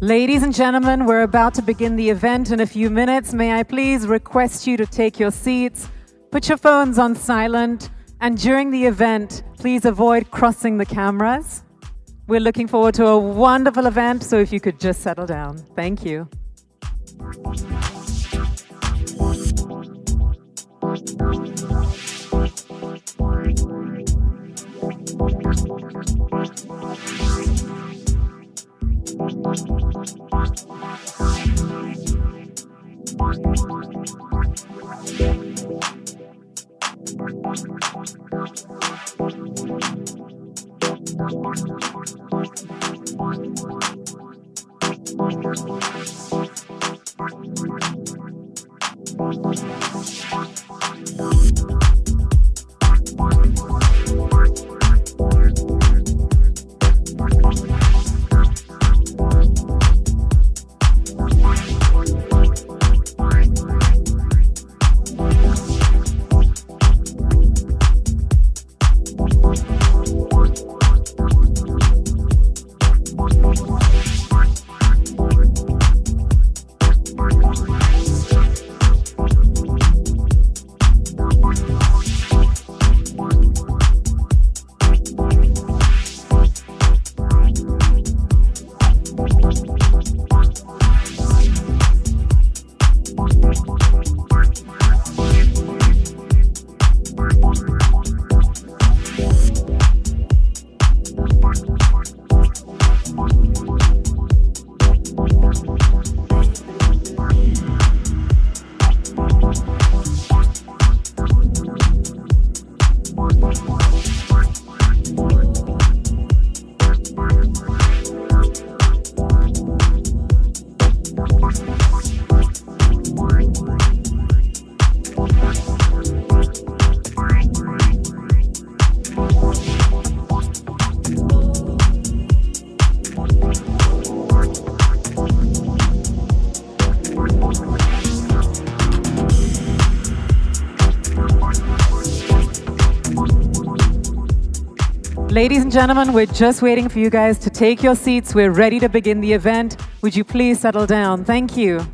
Ladies and gentlemen, we're about to begin the event in a few minutes. May I please request you to take your seats, put your phones on silent, and during the event, please avoid crossing the cameras. We're looking forward to a wonderful event, so if you could just settle down. Thank you. Ladies and gentlemen, we're just waiting for you guys to take your seats. We're ready to begin the event. Would you please settle down? Thank you.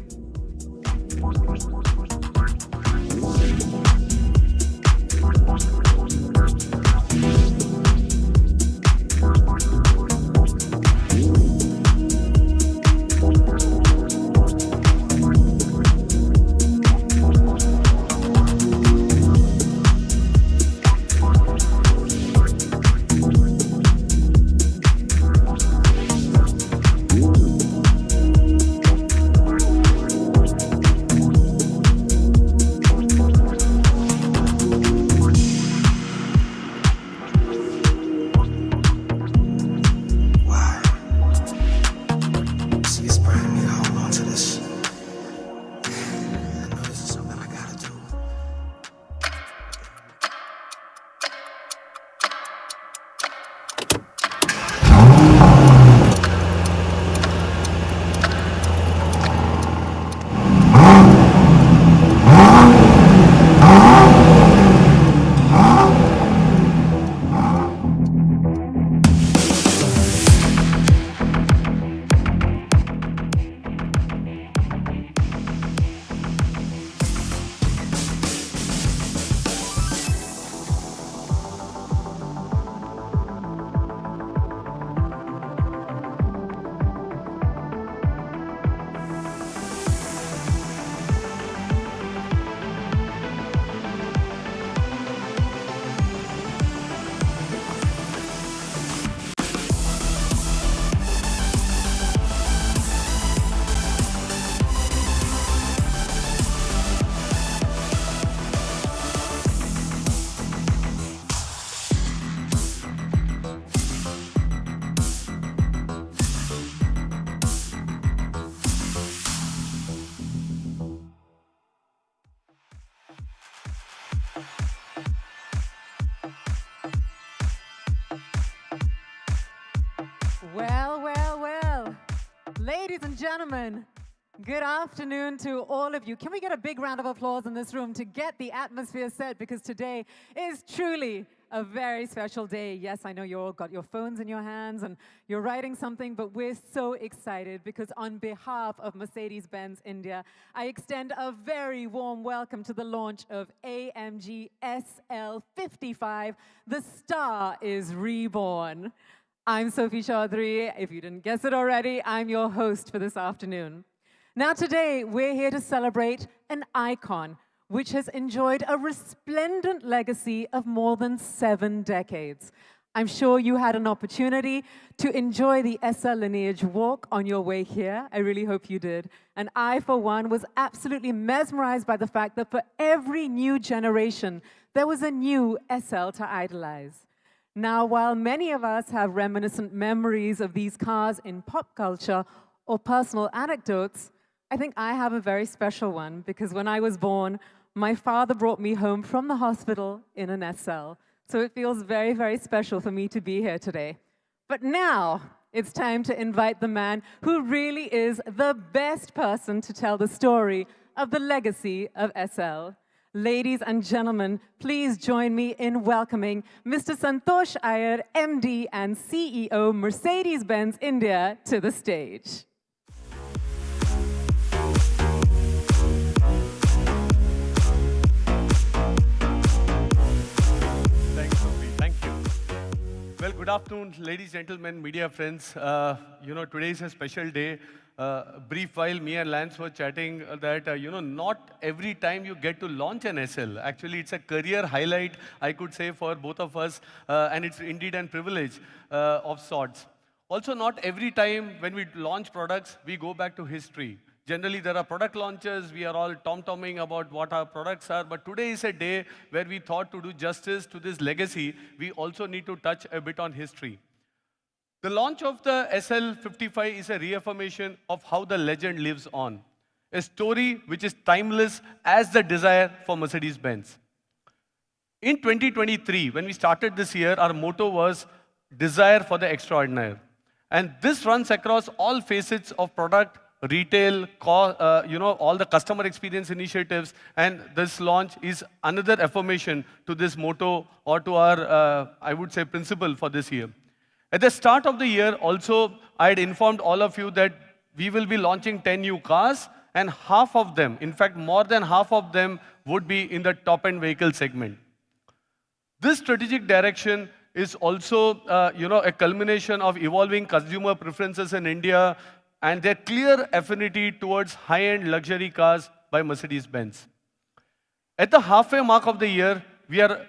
Well. Ladies and gentlemen, good afternoon to all of you. Can we get a big round of applause in this room to get the atmosphere set, because today is truly a very special day. Yes, I know you all got your phones in your hands and you're writing something, but we're so excited because on behalf of Mercedes-Benz India, I extend a very warm welcome to the launch of AMG SL 55. The star is Reborn. I'm Sophie Chaudhry. If you didn't guess it already, I'm your host for this afternoon. Now today, we're here to celebrate an icon which has enjoyed a resplendent legacy of more than 7 decades. I'm sure you had an opportunity to enjoy the SL lineage walk on your way here. I really hope you did. And I, for one, was absolutely mesmerized by the fact that for every new generation, there was a new SL to idolize. Now, while many of us have reminiscent memories of these cars in pop culture or personal anecdotes, I think I have a very special one because when I was born, my father brought me home from the hospital in an SL. So it feels very, very special for me to be here today. But now it's time to invite the man who really is the best person to tell the story of the legacy of SL. Ladies and gentlemen, please join me in welcoming Mr. Santosh Iyer, MD and CEO, Mercedes-Benz India, to the stage. Well, good afternoon, ladies, gentlemen, media friends. Today is a special day. Brief while me and Lance were chatting that, not every time you get to launch an SL. Actually, it's a career highlight, I could say, for both of us. And it's indeed a privilege of sorts. Also, not every time when we launch products, we go back to history. Generally, there are product launches. We are all tom-tomming about what our products are. But today is a day where we thought to do justice to this legacy, we also need to touch a bit on history. The launch of the SL55 is a reaffirmation of how the legend lives on. A story which is timeless as the desire for Mercedes-Benz. In 2023, when we started this year, our motto was desire for the extraordinary. And this runs across all facets of product, retail, all the customer experience initiatives, and this launch is another affirmation to this motto or to our, I would say, principle for this year. At the start of the year, also, I had informed all of you that we will be launching 10 new cars, and half of them, in fact, more than half of them, would be in the top-end vehicle segment. This strategic direction is also, a culmination of evolving consumer preferences in India, and their clear affinity towards high-end luxury cars by Mercedes-Benz. At the halfway mark of the year, we are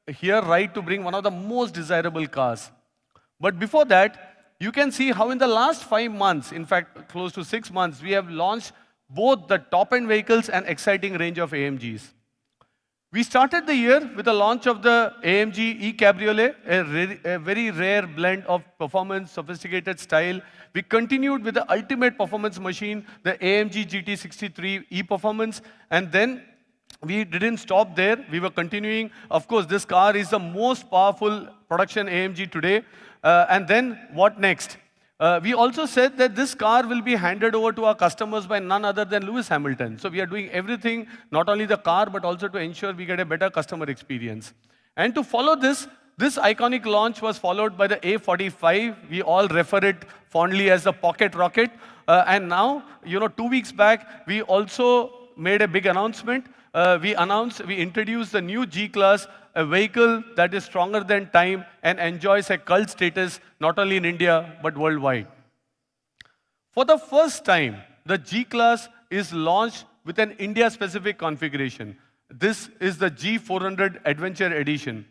here right to bring one of the most desirable cars. But before that, you can see how in the last 5 months, in fact, close to 6 months, we have launched both the top-end vehicles and exciting range of AMGs. We started the year with the launch of the AMG E-Cabriolet, a very rare blend of performance, sophisticated style. We continued with the ultimate performance machine, the AMG GT63 E-Performance, and then we didn't stop there. We were continuing. Of course, this car is the most powerful production AMG today. And then what next? We also said that this car will be handed over to our customers by none other than Lewis Hamilton. So we are doing everything, not only the car, but also to ensure we get a better customer experience. And to follow this iconic launch was followed by the A45. We all refer it fondly as the pocket rocket. And now, 2 weeks back, we also made a big announcement. We introduced the new G-Class, a vehicle that is stronger than time and enjoys a cult status not only in India, but worldwide. For the first time, the G-Class is launched with an India-specific configuration. This is the G400 Adventure Edition.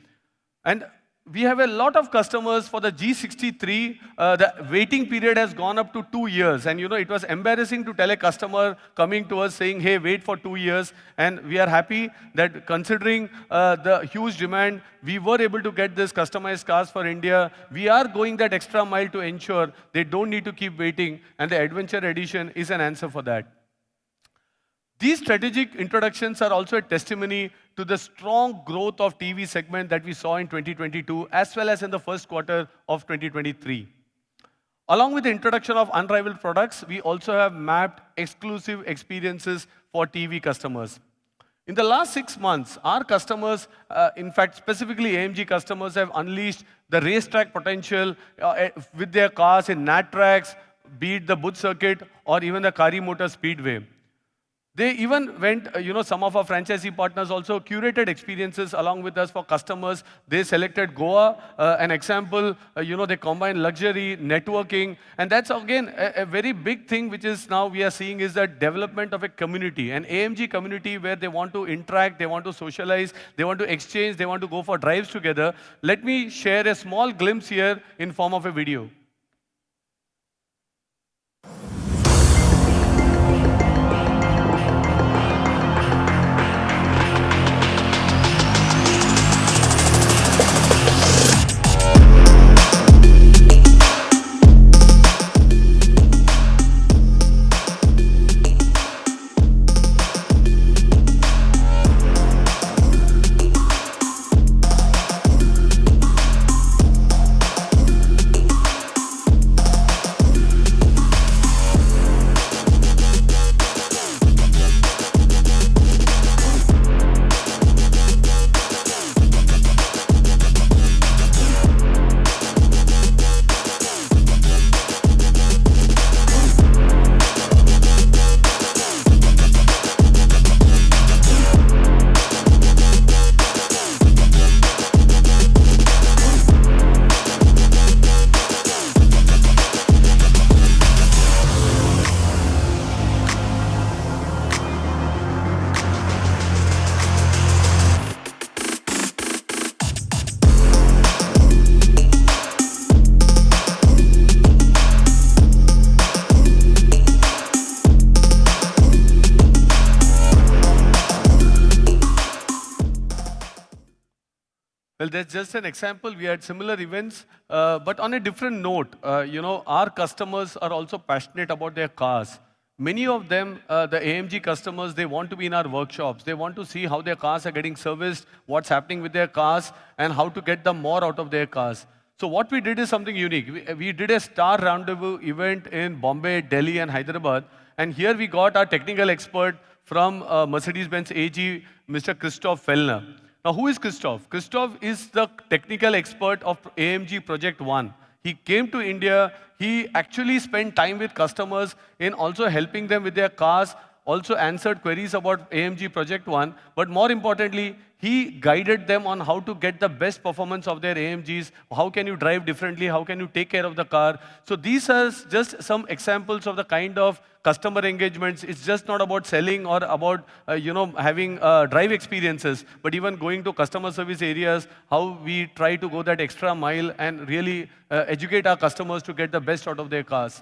And we have a lot of customers for the G63. The waiting period has gone up to 2 years. And it was embarrassing to tell a customer coming to us saying, hey, wait for 2 years. And we are happy that considering the huge demand, we were able to get this customized cars for India. We are going that extra mile to ensure they don't need to keep waiting. And the Adventure Edition is an answer for that. These strategic introductions are also a testimony to the strong growth of TV segment that we saw in 2022, as well as in the first quarter of 2023. Along with the introduction of unrivaled products, we also have mapped exclusive experiences for TV customers. In the last 6 months, our customers, in fact, specifically AMG customers, have unleashed the racetrack potential with their cars in nat tracks, be it the Bush Circuit or even the Kari Motor Speedway. They even went, some of our franchisee partners also curated experiences along with us for customers. They selected Goa, an example, they combine luxury, networking, and that's again a very big thing which is now we are seeing is the development of a community, an AMG community where they want to interact, they want to socialize, they want to exchange, they want to go for drives together. Let me share a small glimpse here in form of a video. Well, that's just an example. We had similar events, but on a different note, our customers are also passionate about their cars. Many of them, the AMG customers, they want to be in our workshops. They want to see how their cars are getting serviced, what's happening with their cars, and how to get them more out of their cars. So what we did is something unique. We did a star rendezvous event in Bombay, Delhi, and Hyderabad. And here we got our technical expert from Mercedes-Benz AG, Mr. Christoph Fellner. Now, who is Christoph? Christoph is the technical expert of AMG Project One. He came to India. He actually spent time with customers in also helping them with their cars, also answered queries about AMG Project One. But more importantly, he guided them on how to get the best performance of their AMGs, how can you drive differently, how can you take care of the car. So these are just some examples of the kind of customer engagements. It's just not about selling or about having drive experiences, but even going to customer service areas, how we try to go that extra mile and really educate our customers to get the best out of their cars.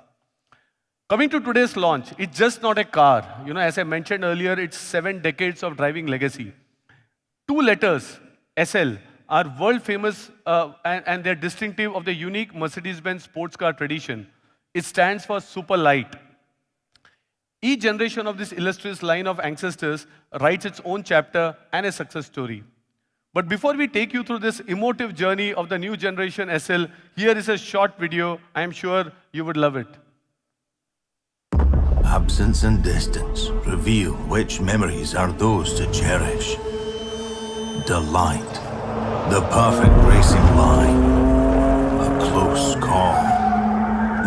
Coming to today's launch, it's just not a car. As I mentioned earlier, it's 7 decades of driving legacy. 2 letters, SL, are world famous and they're distinctive of the unique Mercedes-Benz sports car tradition. It stands for super light. Each generation of this illustrious line of ancestors writes its own chapter and a success story. But before we take you through this emotive journey of the new generation SL, here is a short video. I am sure you would love it. Absence and distance reveal which memories are those to cherish. Delight, the perfect racing line, a close call,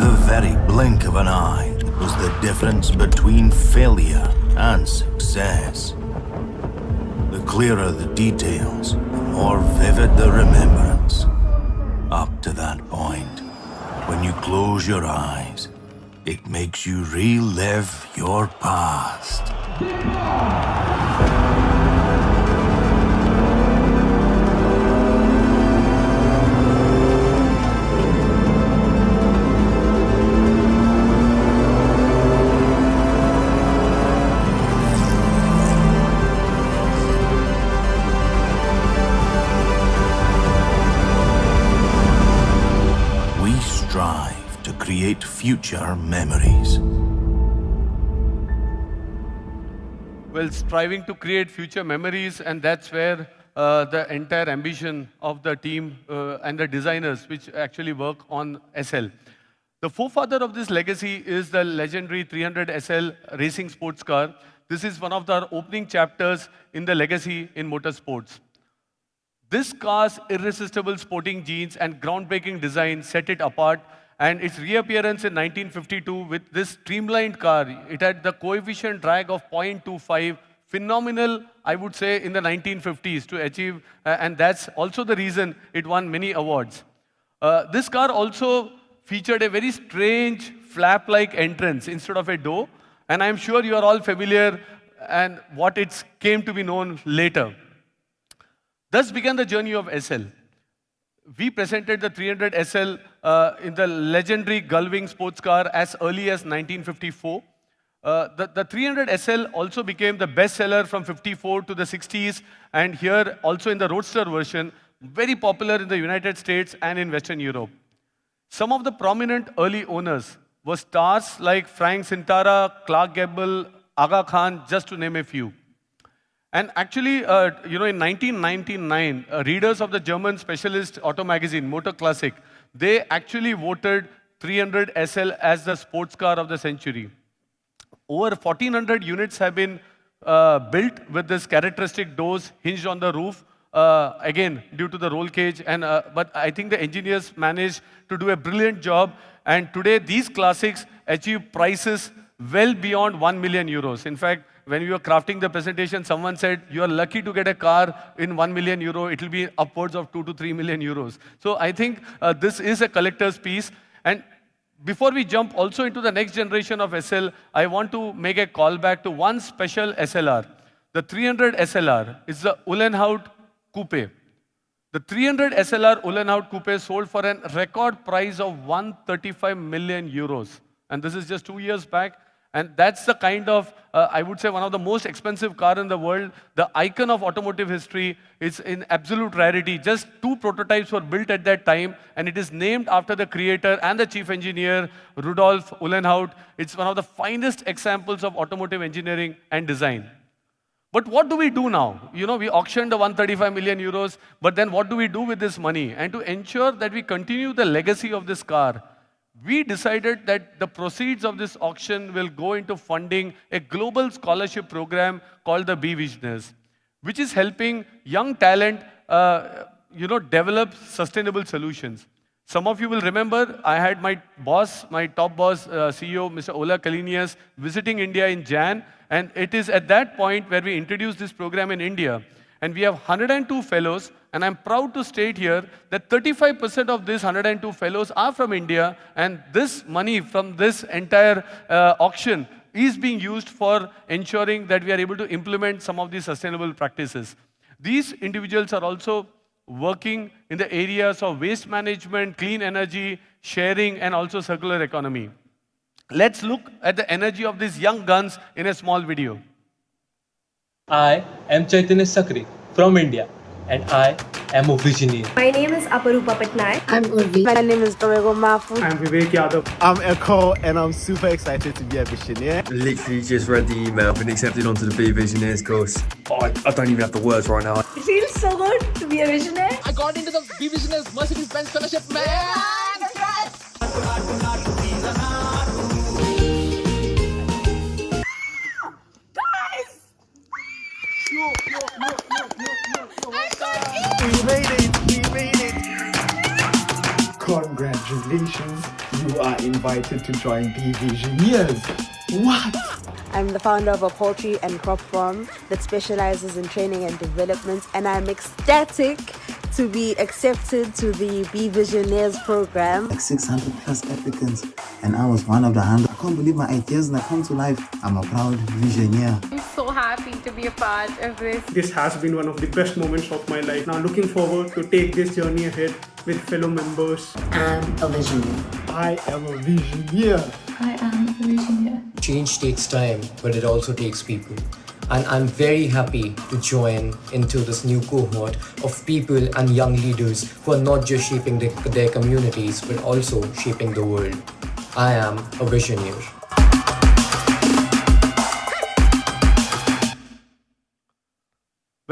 the very blink of an eye that was the difference between failure and success. The clearer the details, the more vivid the remembrance. Up to that point, when you close your eyes, it makes you relive your past. We strive to create future memories. Well, striving to create future memories, and that's where the entire ambition of the team and the designers which actually work on SL. The forefather of this legacy is the legendary 300 SL racing sports car. this is one of the opening chapters in the legacy in motorsports. This car's irresistible sporting genes and groundbreaking design set it apart, and its reappearance in 1952 with this streamlined car, it had the coefficient drag of 0.25, phenomenal, I would say, in the 1950s to achieve, and that's also the reason it won many awards. This car also featured a very strange flap-like entrance instead of a door, and I'm sure you are all familiar and what it came to be known later. Thus began the journey of SL. We presented the 300 SL in the legendary Gullwing sports car as early as 1954. The 300 SL also became the bestseller from 54 to the 60s, and here also in the Roadster version, very popular in the United States and in Western Europe. Some of the prominent early owners were stars like Frank Sinatra, Clark Gable, Aga Khan, just to name a few. And actually, in 1999, readers of the German specialist auto magazine, Motor Classic, they actually voted 300 SL as the sports car of the century. Over 1,400 units have been built with this characteristic doors hinged on the roof, again, due to the roll cage. But I think the engineers managed to do a brilliant job. And today, these classics achieve prices well beyond 1 million euros. In fact, when we were crafting the presentation, someone said, you are lucky to get a car in 1 million euro. It will be upwards of 2 to 3 million euros. So I think this is a collector's piece. And before we jump also into the next generation of SL, I want to make a call back to one special SLR. The 300 SLR is the Uhlenhaut Coupe. The 300 SLR Uhlenhaut Coupe sold for a record price of 135 million euros. And this is just 2 years back. And that's the kind of, I would say, one of the most expensive car in the world. The icon of automotive history. It's in absolute rarity. Just 2 prototypes were built at that time, and it is named after the creator and the chief engineer, Rudolf Uhlenhaut. It's one of the finest examples of automotive engineering and design. But what do we do now? We auctioned the 135 million euros, but then what do we do with this money? And to ensure that we continue the legacy of this car, we decided that the proceeds of this auction will go into funding a global scholarship program called the Be Visionaries, which is helping young talent, develop sustainable solutions. Some of you will remember, I had my top boss, CEO, Mr. Ola Kalinius, visiting India in Jan, and it is at that point where we introduced this program in India. And we have 102 fellows, and I'm proud to state here that 35% of these 102 fellows are from India, and this money from this entire auction is being used for ensuring that we are able to implement some of these sustainable practices. These individuals are also working in the areas of waste management, clean energy, sharing, and also circular economy. Let's look at the energy of these young guns in a small video. I am Chaitanya Sakri from India, and I am a visionary. My name is Aparupa Patnaik. I'm Urvi. My name is Dorego Mafu. I'm Vivek Yadav. I'm Echo, and I'm super excited to be a visionary. Literally just read the email, been accepted onto the Be Visionaries course. Oh, I don't even have the words right now. It feels so good to be a visionary. I got into the Be Visionaries Mercedes-Benz scholarship, man! We made it! Congratulations, you are invited to join Be Visionaries. What? I'm the founder of a poultry and crop farm that specializes in training and development, and I'm ecstatic to be accepted to the Be Visionaries program. Like 600 plus applicants, and I was one of the 100. I can't believe my ideas now come to life. I'm a proud visionary. I'm so happy to be a part of this. This has been one of the best moments of my life. Now looking forward to take this journey ahead with fellow members. I'm a visionary. I am a visionary. I am a visionary. Change takes time, but it also takes people. And I'm very happy to join into this new cohort of people and young leaders who are not just shaping their communities, but also shaping the world. I am a visionary.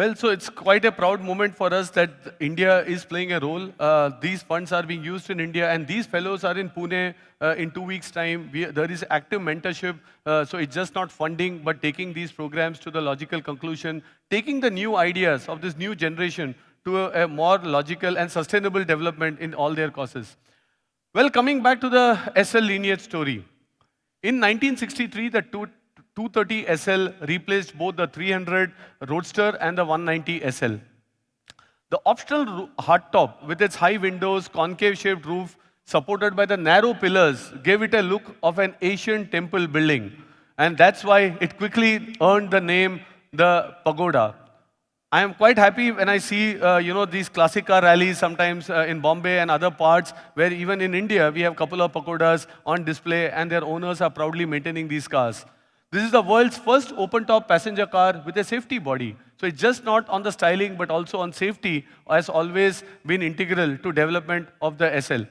Well, so it's quite a proud moment for us that India is playing a role. These funds are being used in India, and these fellows are in Pune in 2 weeks' time. There is active mentorship, so it's just not funding, but taking these programs to the logical conclusion, taking the new ideas of this new generation to a more logical and sustainable development in all their causes. Well, coming back to the SL lineage story. In 1963, the 230 SL replaced both the 300 Roadster and the 190 SL. The optional hardtop with its high windows, concave-shaped roof, supported by the narrow pillars, gave it a look of an Asian temple building. And that's why it quickly earned the name the Pagoda. I am quite happy when I see, these classic car rallies sometimes in Bombay and other parts, where even in India, we have a couple of Pagodas on display, and their owners are proudly maintaining these cars. This is the world's first open-top passenger car with a safety body. So it's just not on the styling, but also on safety, has always been integral to development of the SL.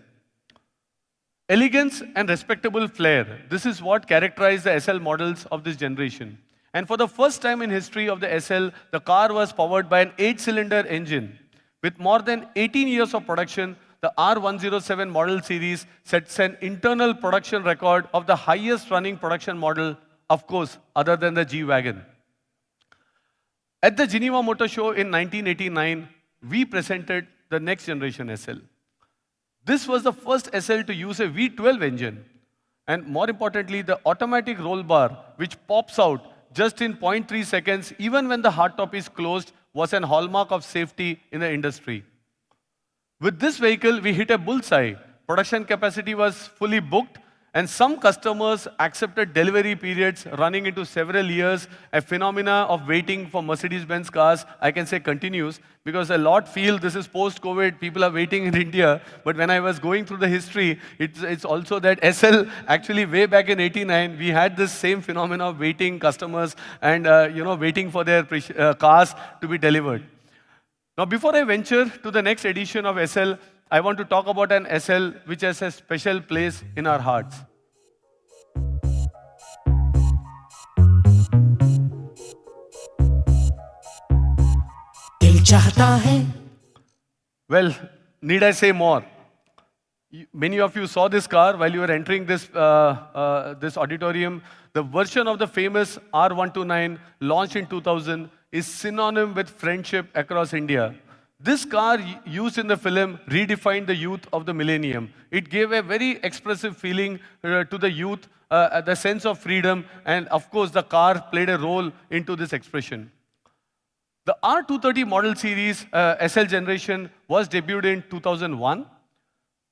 Elegance and respectable flair. This is what characterized the SL models of this generation. And for the first time in history of the SL, the car was powered by an 8-cylinder engine. With more than 18 years of production, the R107 model series sets an internal production record of the highest running production model, of course, other than the G-Wagon. At the Geneva Motor Show in 1989, we presented the next generation SL. This was the first SL to use a V12 engine. And more importantly, the automatic roll bar, which pops out just in 0.3 seconds, even when the hardtop is closed, was an hallmark of safety in the industry. With this vehicle, we hit a bullseye. Production capacity was fully booked, and some customers accepted delivery periods running into several years. A phenomena of waiting for Mercedes-Benz cars, I can say, continues, because a lot feel this is post-COVID, people are waiting in India. But when I was going through the history, it's also that SL, actually way back in '89, we had this same phenomena of waiting customers and waiting for their cars to be delivered. Now, before I venture to the next edition of SL, I want to talk about an SL which has a special place in our hearts. Well, need I say more? Many of you saw this car while you were entering this auditorium. The version of the famous R129 launched in 2000 is synonym with friendship across India. This car used in the film redefined the youth of the millennium. It gave a very expressive feeling to the youth, the sense of freedom, and of course the car played a role into this expression. The R230 model series SL generation was debuted in 2001.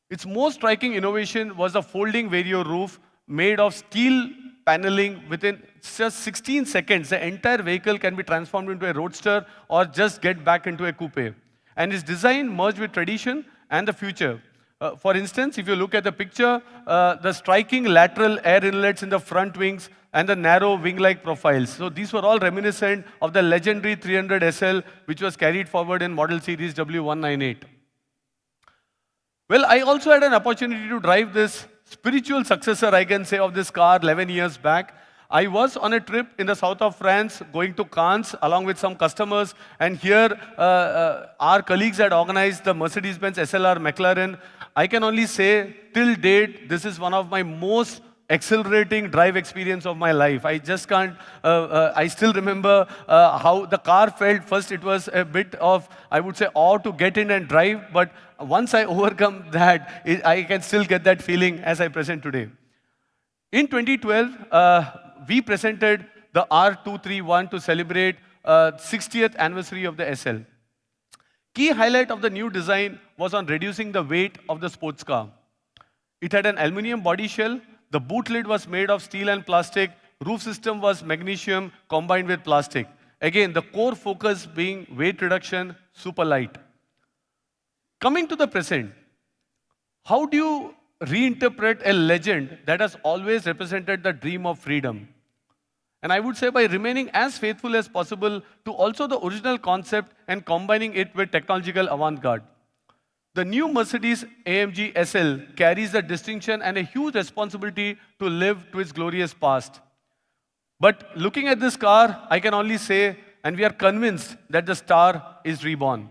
Its most striking innovation was the folding vario roof made of steel paneling. Within just 16 seconds, the entire vehicle can be transformed into a roadster or just get back into a coupe. And its design merged with tradition and the future. For instance, if you look at the picture, the striking lateral air inlets in the front wings and the narrow wing-like profiles. So these were all reminiscent of the legendary 300 SL, which was carried forward in model series W198. Well, I also had an opportunity to drive this spiritual successor, I can say, of this car 11 years back. I was on a trip in the south of France, going to Cannes along with some customers, and here our colleagues had organized the Mercedes-Benz SLR McLaren. I can only say, till date, this is one of my most exhilarating drive experience of my life. I just can't, I still remember how the car felt. First, it was a bit of, I would say, awe to get in and drive, but once I overcome that, I can still get that feeling as I present today. In 2012, we presented the R231 to celebrate 60th anniversary of the SL. Key highlight of the new design was on reducing the weight of the sports car. It had an aluminum body shell, the boot lid was made of steel and plastic, roof system was magnesium combined with plastic. Again, the core focus being weight reduction, super light. Coming to the present, how do you reinterpret a legend that has always represented the dream of freedom? And I would say by remaining as faithful as possible to also the original concept and combining it with technological avant-garde. The new Mercedes-AMG SL carries the distinction and a huge responsibility to live to its glorious past. But looking at this car, I can only say, and we are convinced that the star is Reborn.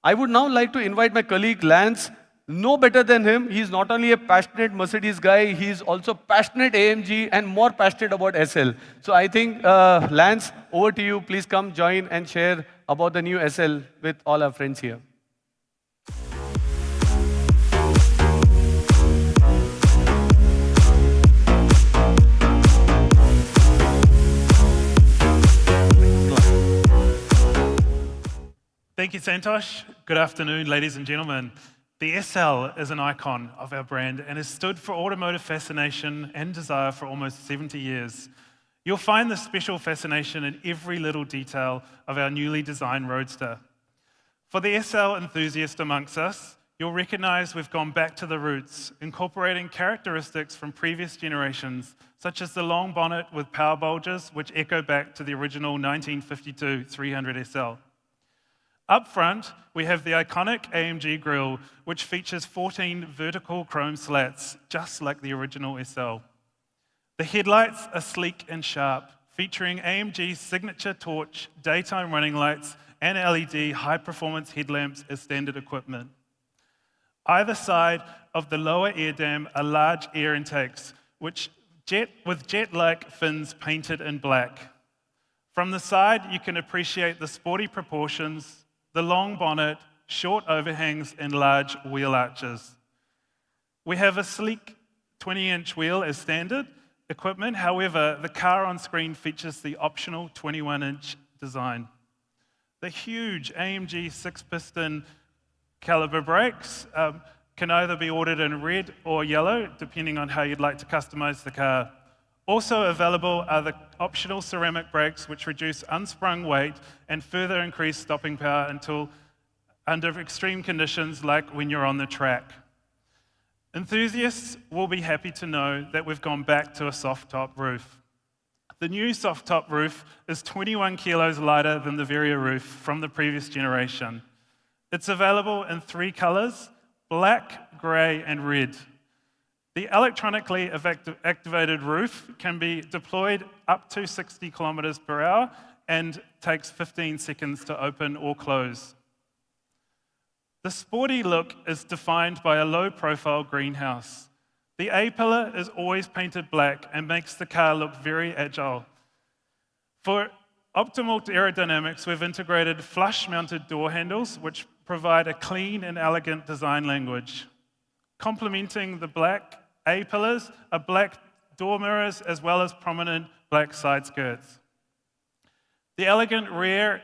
I would now like to invite my colleague Lance. No better than him. He's not only a passionate Mercedes guy, he's also passionate AMG and more passionate about SL. So I think, Lance, over to you. Please come join and share about the new SL with all our friends here. Thank you, Santosh. Good afternoon, ladies and gentlemen. The SL is an icon of our brand and has stood for automotive fascination and desire for almost 70 years. You'll find this special fascination in every little detail of our newly designed Roadster. For the SL enthusiast amongst us, you'll recognize we've gone back to the roots, incorporating characteristics from previous generations, such as the long bonnet with power bulges, which echo back to the original 1952 300 SL. Up front, we have the iconic AMG grille, which features 14 vertical chrome slats, just like the original SL. The headlights are sleek and sharp, featuring AMG's signature torch, daytime running lights, and LED high-performance headlamps as standard equipment. Either side of the lower air dam are large air intakes, with jet-like fins painted in black. From the side, you can appreciate the sporty proportions, the long bonnet, short overhangs, and large wheel arches. We have a sleek 20-inch wheel as standard equipment. However, the car on screen features the optional 21-inch design. The huge AMG 6-piston caliber brakes can either be ordered in red or yellow, depending on how you'd like to customize the car. Also available are the optional ceramic brakes, which reduce unsprung weight and further increase stopping power until under extreme conditions like when you're on the track. Enthusiasts will be happy to know that we've gone back to a soft top roof. The new soft top roof is 21 kilos lighter than the Varia roof from the previous generation. It's available in 3 colors: black, gray, and red. The electronically activated roof can be deployed up to 60 kilometers per hour and takes 15 seconds to open or close. The sporty look is defined by a low-profile greenhouse. The A-pillar is always painted black and makes the car look very agile. For optimal aerodynamics, we've integrated flush-mounted door handles, which provide a clean and elegant design language. Complementing the black A-pillars are black door mirrors as well as prominent black side skirts. The elegant rear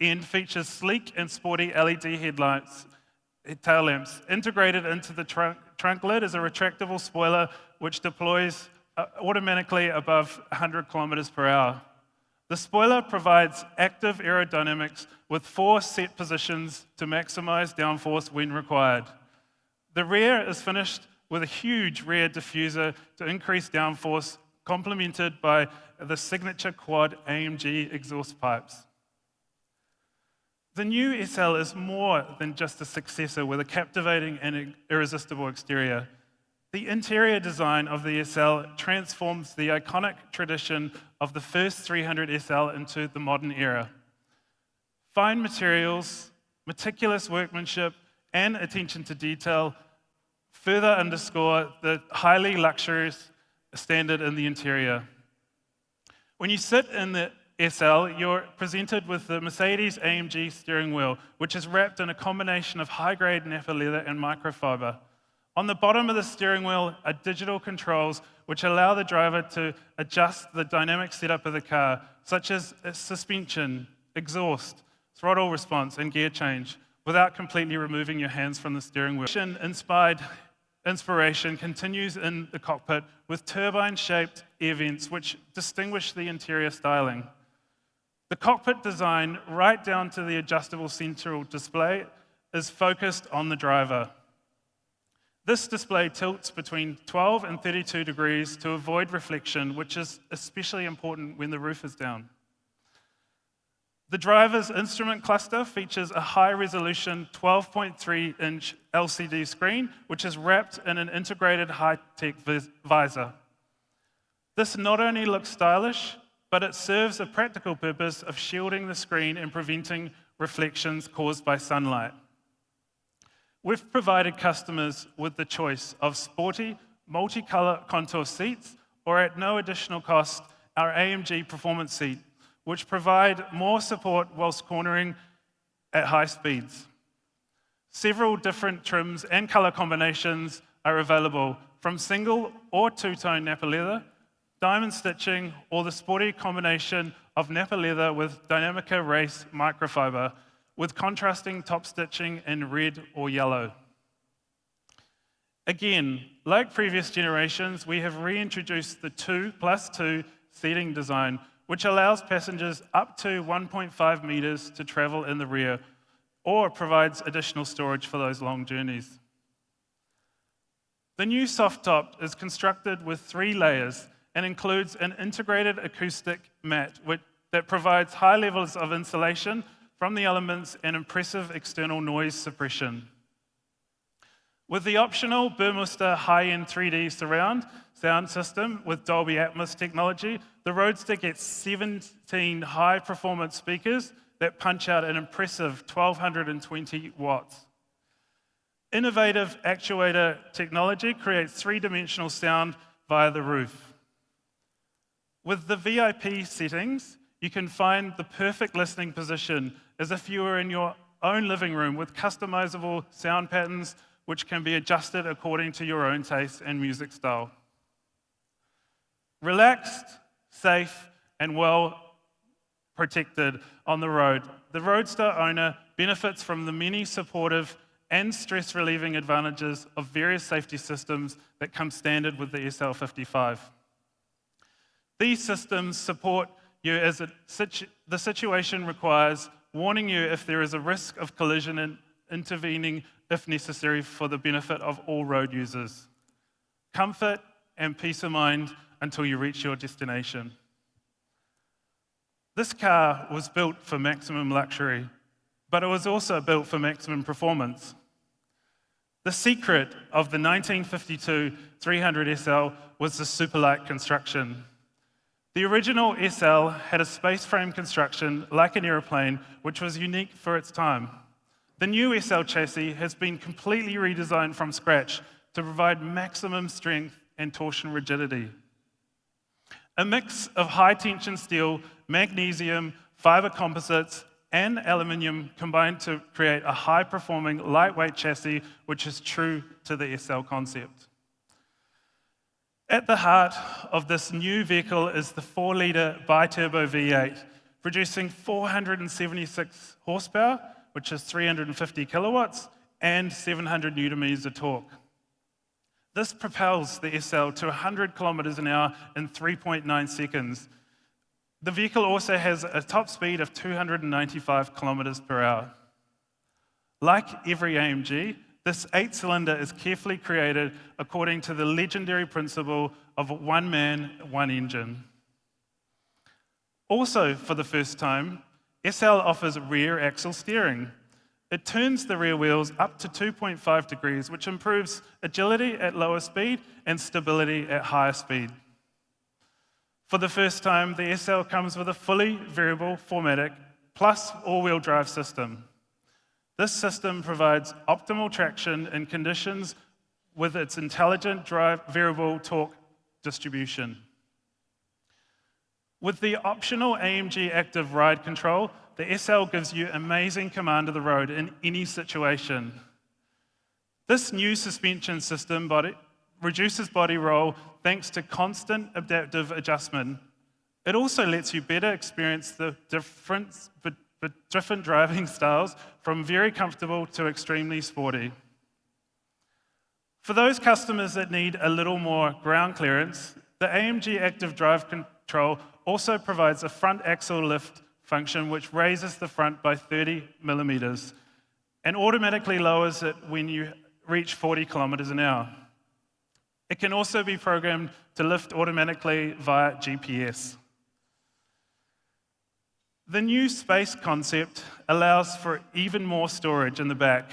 end features sleek and sporty LED headlights, tail lamps. Integrated into the trunk lid is a retractable spoiler which deploys automatically above 100 kilometers per hour. The spoiler provides active aerodynamics with 4 set positions to maximize downforce when required. The rear is finished with a huge rear diffuser to increase downforce, complemented by the signature quad AMG exhaust pipes. The new SL is more than just a successor with a captivating and irresistible exterior. The interior design of the SL transforms the iconic tradition of the first 300 SL into the modern era. Fine materials, meticulous workmanship, and attention to detail further underscore the highly luxurious standard in the interior. When you sit in the SL, you're presented with the Mercedes-AMG steering wheel, which is wrapped in a combination of high-grade nappa leather and microfiber. On the bottom of the steering wheel are digital controls which allow the driver to adjust the dynamic setup of the car, such as suspension, exhaust, throttle response, and gear change, without completely removing your hands from the steering wheel. Inspiration continues in the cockpit with turbine-shaped air vents which distinguish the interior styling. The cockpit design, right down to the adjustable central display, is focused on the driver. This display tilts between 12 and 32 degrees to avoid reflection, which is especially important when the roof is down. The driver's instrument cluster features a high-resolution 12.3-inch LCD screen, which is wrapped in an integrated high-tech visor. This not only looks stylish, but but it serves a practical purpose of shielding the screen and preventing reflections caused by sunlight. We've provided customers with the choice of sporty, multicolour contour seats, or at no additional cost, our AMG Performance Seat, which provide more support whilst cornering at high speeds. Several different trims and colour combinations are available, from single or two-tone Napa leather, diamond stitching, or the sporty combination of Napa leather with Dynamica Race microfiber, with contrasting top stitching in red or yellow. Again, like previous generations, we have reintroduced the 2+2 seating design, which allows passengers up to 1.5 meters to travel in the rear, or provides additional storage for those long journeys. The new soft top is constructed with 3 layers and includes an integrated acoustic mat that provides high levels of insulation from the elements and impressive external noise suppression. With the optional Burmester high-end 3D surround sound system with Dolby Atmos technology, the Roadster gets 17 high-performance speakers that punch out an impressive 1,220 watts. Innovative actuator technology creates 3-dimensional sound via the roof. With the VIP settings, you can find the perfect listening position as if you were in your own living room with customizable sound patterns which can be adjusted according to your own taste and music style. Relaxed, safe, and well protected on the road, the Roadster owner benefits from the many supportive and stress-relieving advantages of various safety systems that come standard with the SL55. These systems support you as the situation requires, warning you if there is a risk of collision and intervening if necessary for the benefit of all road users. Comfort and peace of mind until you reach your destination. This car was built for maximum luxury, but it was also built for maximum performance. The secret of the 1952 300 SL was the superlight construction. The original SL had a space frame construction like an aeroplane, which was unique for its time. The new SL chassis has been completely redesigned from scratch to provide maximum strength and torsion rigidity. A mix of high-tension steel, magnesium, fiber composites, and aluminium combined to create a high-performing, lightweight chassis, which is true to the SL concept. At the heart of this new vehicle is the 4-litre bi-turbo V8, producing 476 horsepower, which is 350 kilowatts, and 700 newton-meters of torque. This propels the SL to 100 kilometers an hour in 3.9 seconds. The vehicle also has a top speed of 295 kilometers per hour. Like every AMG, this 8-cylinder is carefully created according to the legendary principle of one man, one engine. Also, for the first time, SL offers rear axle steering. It turns the rear wheels up to 2.5 degrees, which improves agility at lower speed and stability at higher speed. For the first time, the SL comes with a fully variable 4MATIC plus all-wheel drive system. This system provides optimal traction in conditions with its intelligent variable torque distribution. With the optional AMG Active Ride Control, the SL gives you amazing command of the road in any situation. This new suspension system reduces body roll thanks to constant adaptive adjustment. It also lets you better experience the different driving styles, from very comfortable to extremely sporty. For those customers that need a little more ground clearance, the AMG Active Drive Control also provides a front axle lift function which raises the front by 30 millimeters and automatically lowers it when you reach 40 kilometers an hour. It can also be programmed to lift automatically via GPS. The new space concept allows for even more storage in the back.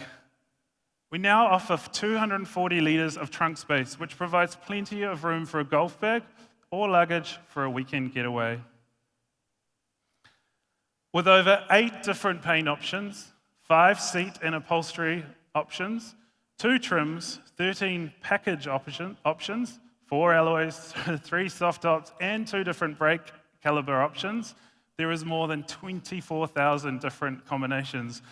We now offer 240 litres of trunk space, which provides plenty of room for a golf bag or luggage for a weekend getaway. With over 8 different paint options, 5 seat and upholstery options, 2 trims, 13 package options, 4 alloys, 3 soft tops, and 2 different brake caliber options, there is more than 24,000 different combinations,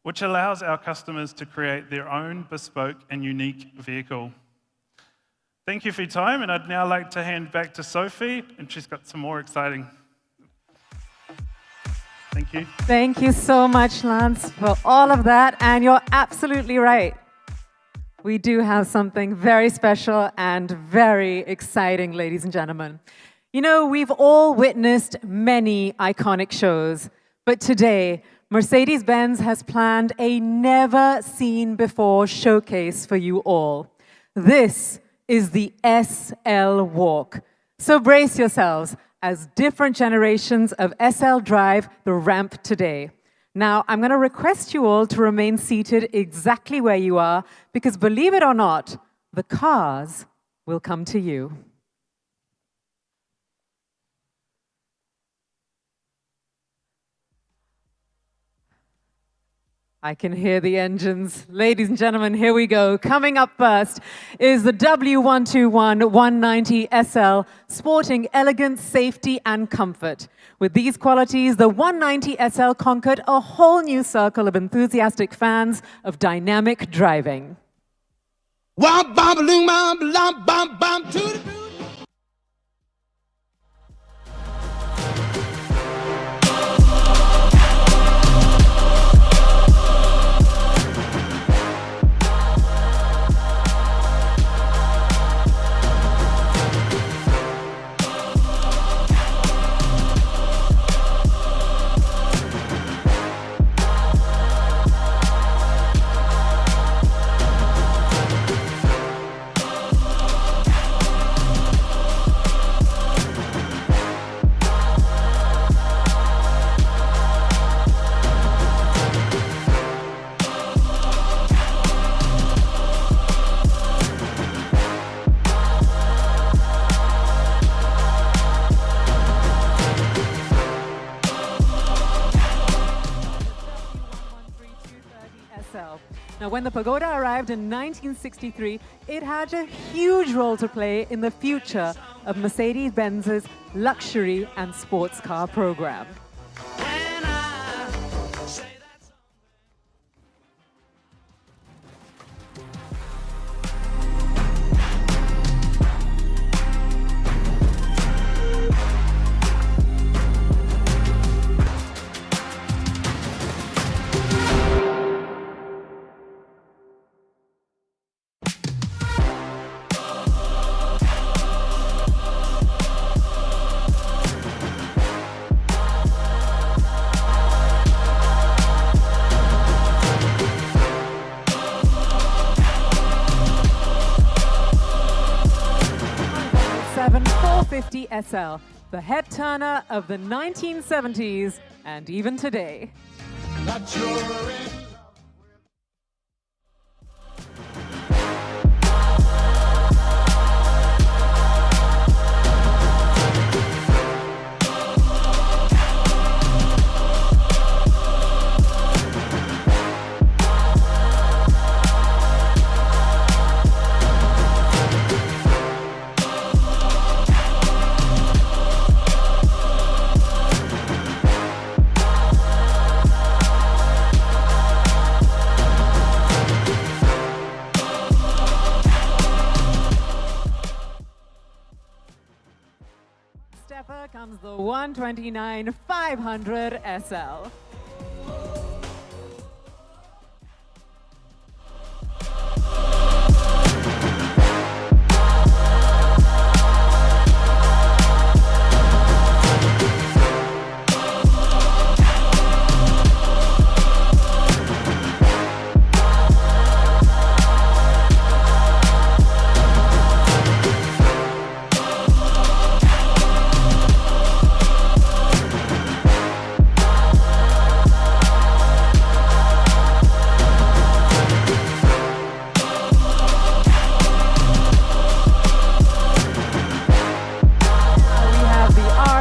which allows our customers to create their own bespoke and unique vehicle. Thank you for your time, and I'd now like to hand back to Sophie, and she's got some more exciting. Thank you. Thank you so much, Lance, for all of that, and you're absolutely right. We do have something very special and very exciting, ladies and gentlemen. You know, we've all witnessed many iconic shows, but today, Mercedes-Benz has planned a never-seen-before showcase for you all. This is the SL Walk. So brace yourselves as different generations of SL drive the ramp today. Now, I'm going to request you all to remain seated exactly where you are, because believe it or not, the cars will come to you. I can hear the engines. Ladies and gentlemen, here we go. Coming up first is the W121 190 SL, sporting elegance, safety, and comfort. With these qualities, the 190 SL conquered a whole new circle of enthusiastic fans of dynamic driving. Now, when the Pagoda arrived in 1963, it had a huge role to play in the future of Mercedes-Benz's luxury and sports car program. SL, the head turner of the 1970s and even today. Comes the 129 500 SL.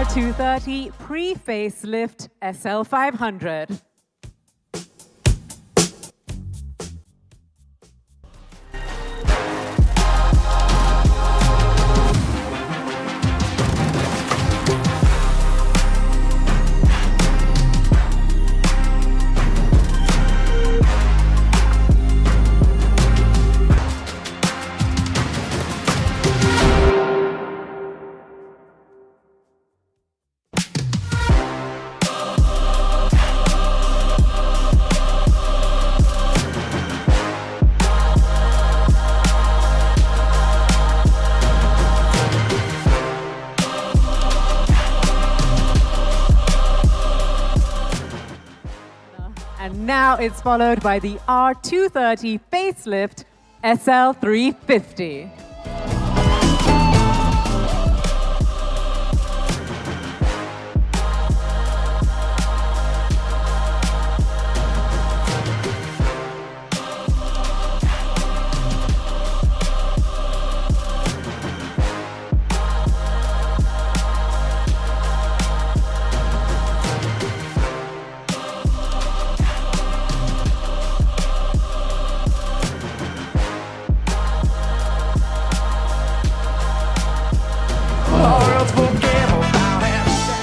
R230 pre-facelift SL500. And now it's followed by the R230 facelift SL350.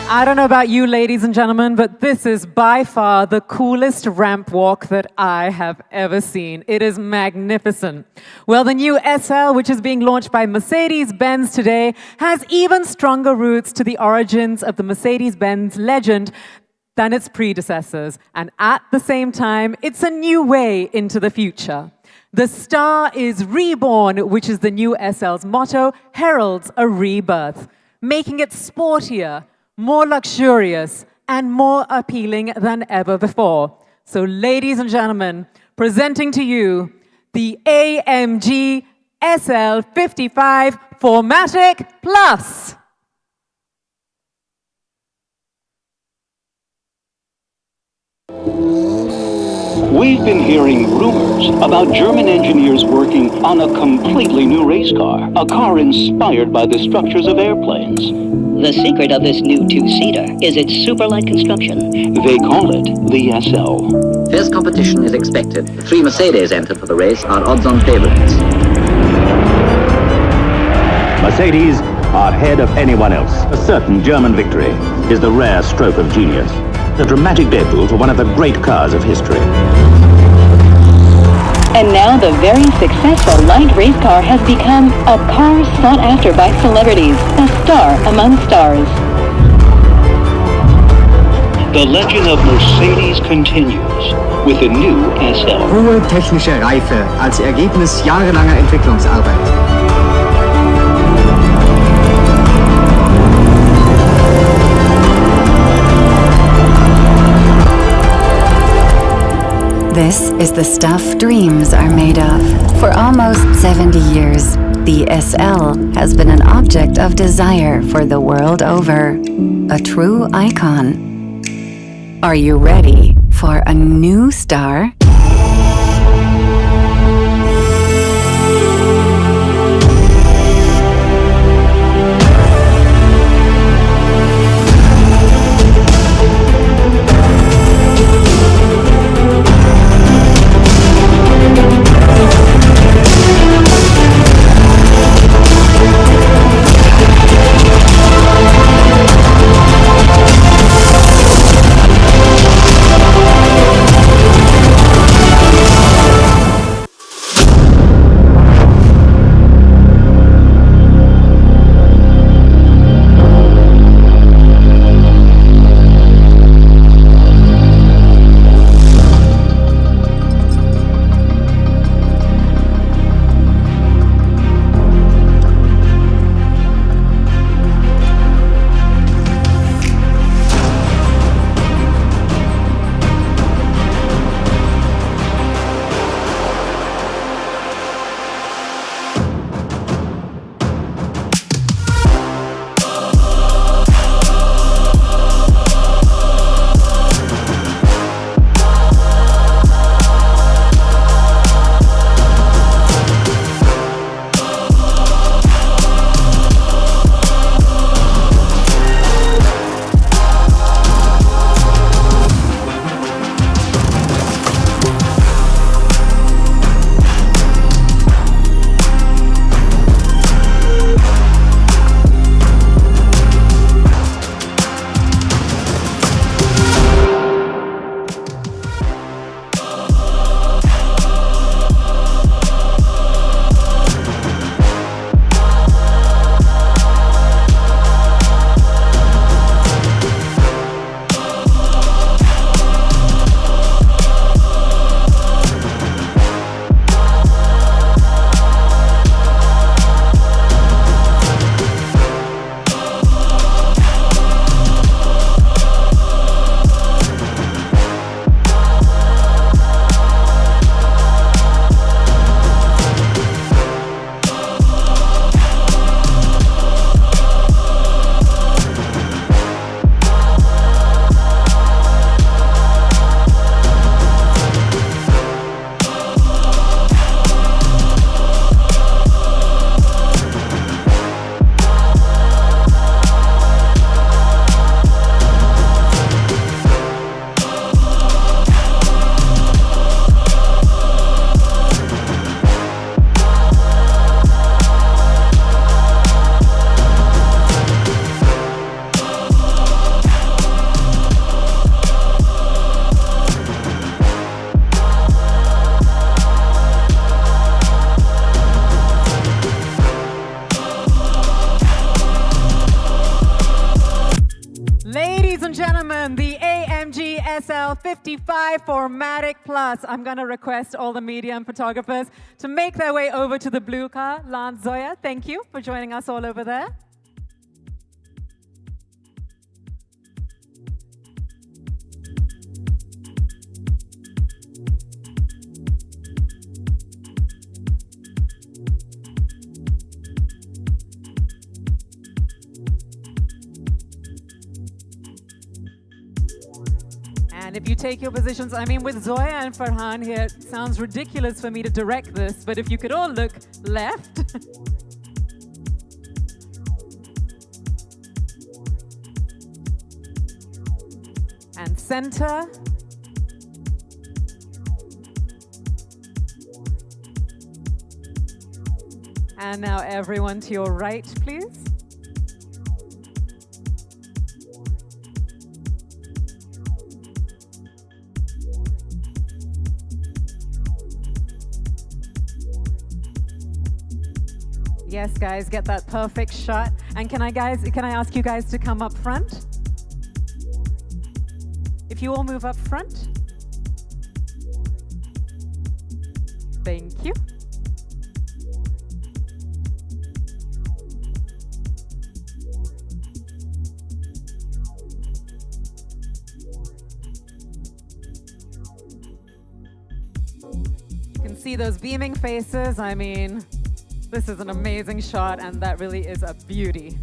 I don't know about you, ladies and gentlemen, but this is by far the coolest ramp walk that I have ever seen. It is magnificent. Well, the new SL, which is being launched by Mercedes-Benz today, has even stronger roots to the origins of the Mercedes-Benz legend than its predecessors. And at the same time, it's a new way into the future. The star is Reborn, which is the new SL's motto, heralds a rebirth, making it sportier, more luxurious, and more appealing than ever before. So, ladies and gentlemen, presenting to you the AMG SL55 4MATIC Plus. We've been hearing rumors about German engineers working on a completely new race car, a car inspired by the structures of airplanes. The secret of this new two-seater is its super-light construction. They call it the SL. Fierce competition is expected. 3 Mercedes entered for the race are odds-on favorites. Mercedes are ahead of anyone else. A certain German victory is the rare stroke of genius. A dramatic debut for one of the great cars of history. And now the very successful light race car has become a car sought after by celebrities, a star among stars. The legend of Mercedes continues with the new SL. Hohe technische Reife als Ergebnis jahrelanger Entwicklungsarbeit. This is the stuff dreams are made of. For almost 70 years, the SL has been an object of desire for the world over. A true icon. Are you ready for a new star? gentlemen, the AMG SL 55 4MATIC Plus. I'm going to request all the media and photographers to make their way over to the blue car. Lance, Zoya, thank you for joining us all over there. And if you take your positions, I mean, with Zoya and Farhan here, it sounds ridiculous for me to direct this, but if you could all look left. And center. And now everyone to your right, please. Yes, guys, get that perfect shot. And can I ask you guys to come up front? If you all move up front. Thank you. You can see those beaming faces. I mean, this is an amazing shot, and that really is a beauty.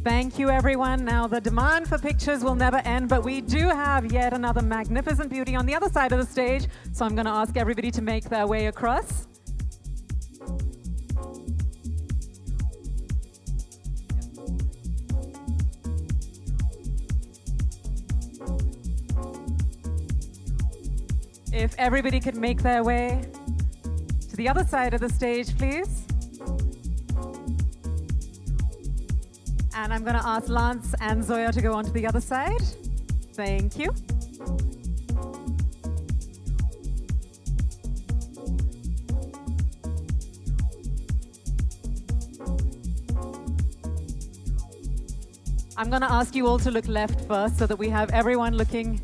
Thank you, everyone. Now, the demand for pictures will never end, but we do have yet another magnificent beauty on the other side of the stage, so I'm going to ask everybody to make their way across. If everybody could make their way to the other side of the stage, please. And I'm going to ask Lance and Zoya to go on to the other side. Thank you. I'm going to ask you all to look left first so that we have everyone looking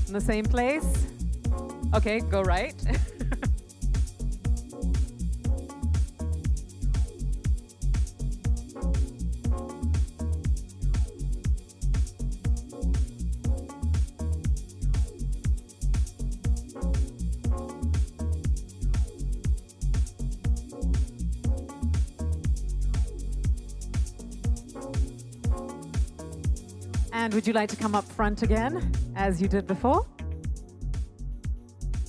in the same place. Okay, go right. And would you like to come up front again, as you did before?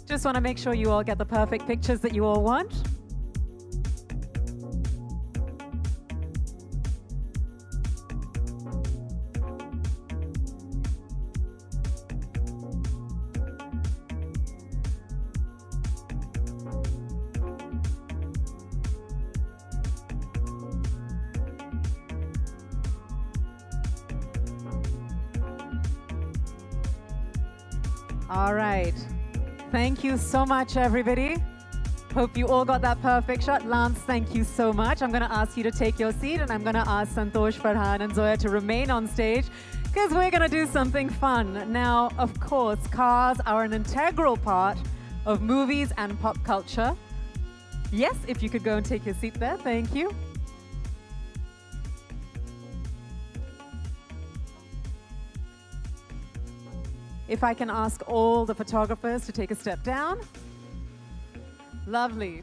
Just want to make sure you all get the perfect pictures that you all want. All right. Thank you so much, everybody. Hope you all got that perfect shot. Lance, thank you so much. I'm going to ask you to take your seat, and I'm going to ask Santosh, Farhan, and Zoya to remain on stage because we're going to do something fun. Now, of course, cars are an integral part of movies and pop culture. Yes, if you could go and take your seat there. Thank you. If I can ask all the photographers to take a step down. Lovely.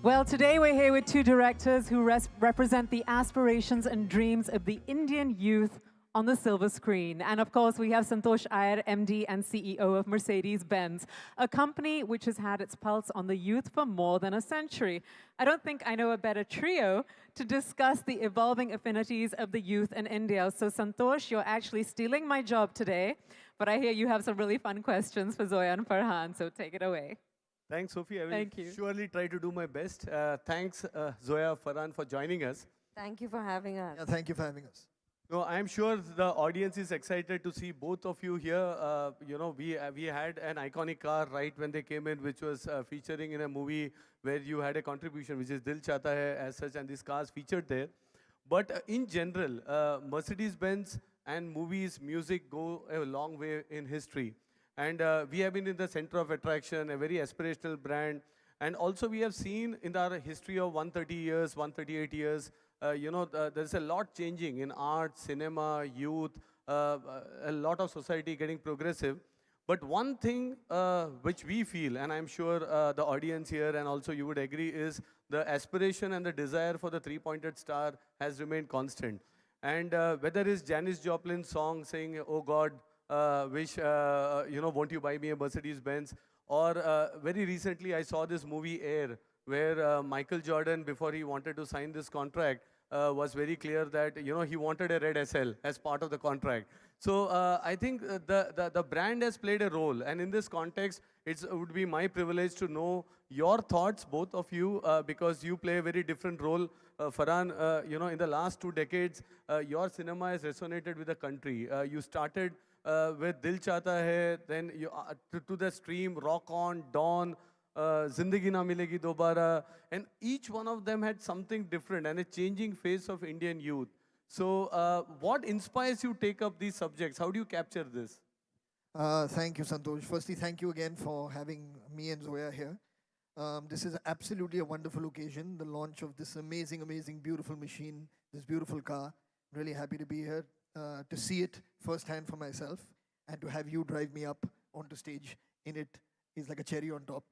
Well, today we're here with two directors who represent the aspirations and dreams of the Indian youth on the silver screen. And of course, we have Santosh Iyer, MD and CEO of Mercedes-Benz, a company which has had its pulse on the youth for more than a century. I don't think I know a better trio to discuss the evolving affinities of the youth in India. So Santosh, you're actually stealing my job today, but I hear you have some really fun questions for Zoya and Farhan, so take it away. Thanks, Sophie. I will surely try to do my best. Thanks, Zoya, Farhan, for joining us. Thank you for having us. Yeah, thank you for having us. No, I'm sure the audience is excited to see both of you here. We had an iconic car right when they came in, which was featuring in a movie where you had a contribution, which is Dil Chahta Hai as such, and these cars featured there. But in general, Mercedes-Benz and movies, music go a long way in history. And we have been in the center of attraction, a very aspirational brand. And also we have seen in our history of 130 years, 138 years, there's a lot changing in art, cinema, youth, a lot of society getting progressive. But one thing which we feel, and I'm sure the audience here and also you would agree, is the aspiration and the desire for the three-pointed star has remained constant. And whether it's Janis Joplin's song saying, "Oh God, won't you buy me a Mercedes-Benz?" Or very recently, I saw this movie Air, where Michael Jordan, before he wanted to sign this contract, was very clear that he wanted a red SL as part of the contract. So I think the brand has played a role, and in this context, it would be my privilege to know your thoughts, both of you, because you play a very different role. Farhan, in the last 2 decades, your cinema has resonated with the country. You started with Dil Chahta Hai, then you, to the stream, Rock On, Dawn, Zindagi Na Milegi Dobara, and each one of them had something different and a changing face of Indian youth. So what inspires you to take up these subjects? How do you capture this? Thank you, Santosh. Firstly, thank you again for having me and Zoya here. This is absolutely a wonderful occasion, the launch of this amazing, amazing, beautiful machine, this beautiful car. Really happy to be here, to see it firsthand for myself, and to have you drive me up onto stage in it is like a cherry on top.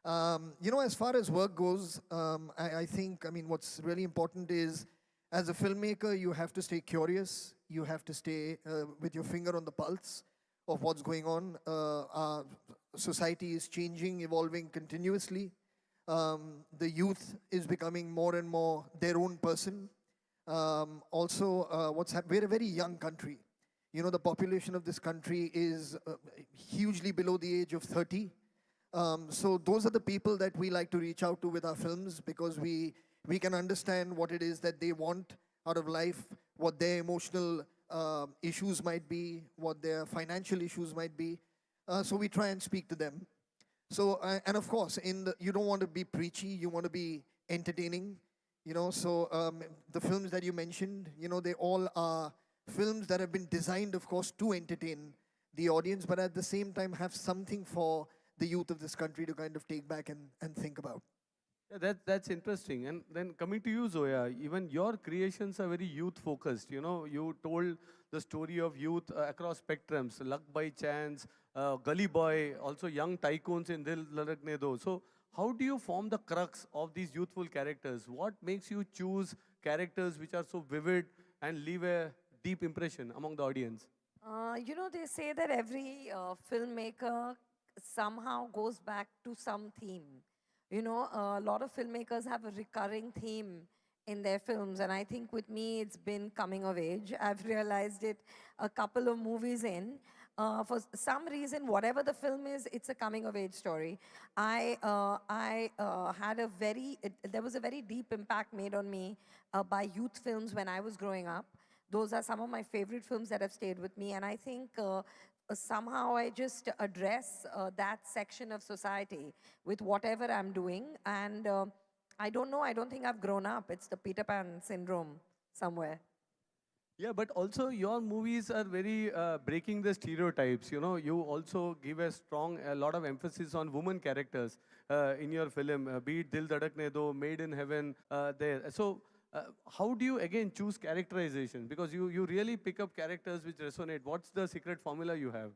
As far as work goes, I think, what's really important is, as a filmmaker, you have to stay curious. You have to stay with your finger on the pulse of what's going on. Our society is changing, evolving continuously. The youth is becoming more and more their own person. We're a very young country. The population of this country is hugely below the age of 30. So those are the people that we like to reach out to with our films, because we can understand what it is that they want out of life, what their emotional issues might be, what their financial issues might be. So we try and speak to them. So, and of course, you don't want to be preachy, you want to be entertaining. The films that you mentioned, they all are films that have been designed, of course, to entertain the audience, but at the same time have something for the youth of this country to kind of take back and think about. Yeah, that's interesting. And then coming to you, Zoya, even your creations are very youth-focused. You told the story of youth across spectrums, Luck by Chance, Gully Boy, also young tycoons in Dil Ladakne Do. So how do you form the crux of these youthful characters? What makes you choose characters which are so vivid and leave a deep impression among the audience? They say that every filmmaker somehow goes back to some theme. A lot of filmmakers have a recurring theme in their films, and I think with me it's been coming of age. I've realized it a couple of movies in. For some reason, whatever the film is, it's a coming of age story. There was a very deep impact made on me by youth films when I was growing up. Those are some of my favorite films that have stayed with me, and I think somehow I just address that section of society with whatever I'm doing. And I don't know, I don't think I've grown up. It's the Peter Pan syndrome somewhere. Yeah, but also your movies are very breaking the stereotypes. You also give a lot of emphasis on women characters in your film, be it Dil Dhadakne Do, Made in Heaven, there. So how do you again choose characterization? Because you really pick up characters which resonate. What's the secret formula you have?